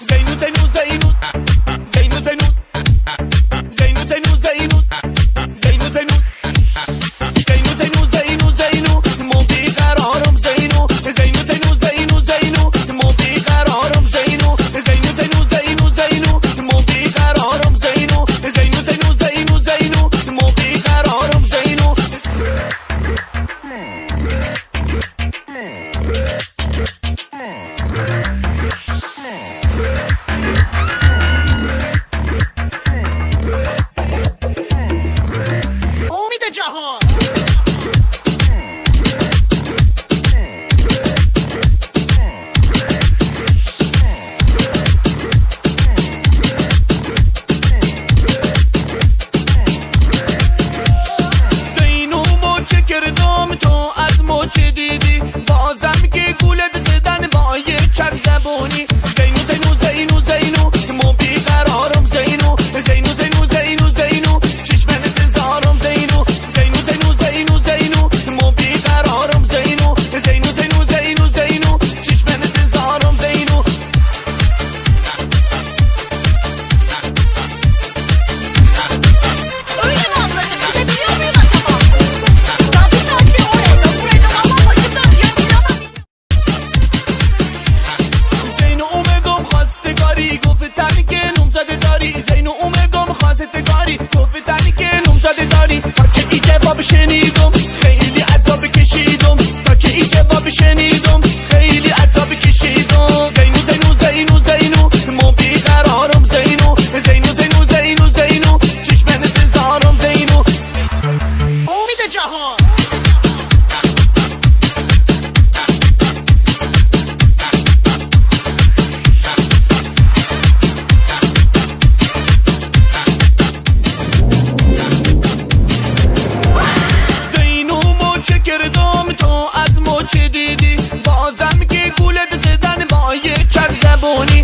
زینو زینو زینو زینو زینو زینو زینو زینو زینو زینو زینو زینو زینو زینو مو بیقرارم زینو زینو زینو زینو زینو مو بیقرارم زینو زینو زینو زینو زینو مو بیقرارم زینو زینو زینو زینو زینو مو بیقرارم زینو امید جهان زینو موچه کردم تو از موچه دیدی بازم که گولت زدن با یه چر زبونی زینو زینو زینو زینو مو بیقرارم زینو زینو زینو زینو زینو چشمن انتظارم زینو زینو زینو زینو زینو مو بیقرارم زینو زینو زینو زینو زینو چشمن انتظارم زینو Öyle mi ablacığım? Gidebiliyor muyum acaba? Zaten tatil oraya buraya ama başımdan yapılamam. زینو اومدم خواستگاری گفتن که نمزده داری زینو اومدم خواستگاری گفتن که نمزده داری تا که ای جواب شنیدم خیلی عذاب کشیدم تا که ای جواب شنیدم خیلی عذاب کشیدم زینو زینو زینو زینو مو بیقرارم زینو زینو زینو زینو زینو چشمن انتظارم زینو امید جهان زینو موچه کردم تو از موچه دیدی بازم که گولت زدن با یه چر زبونی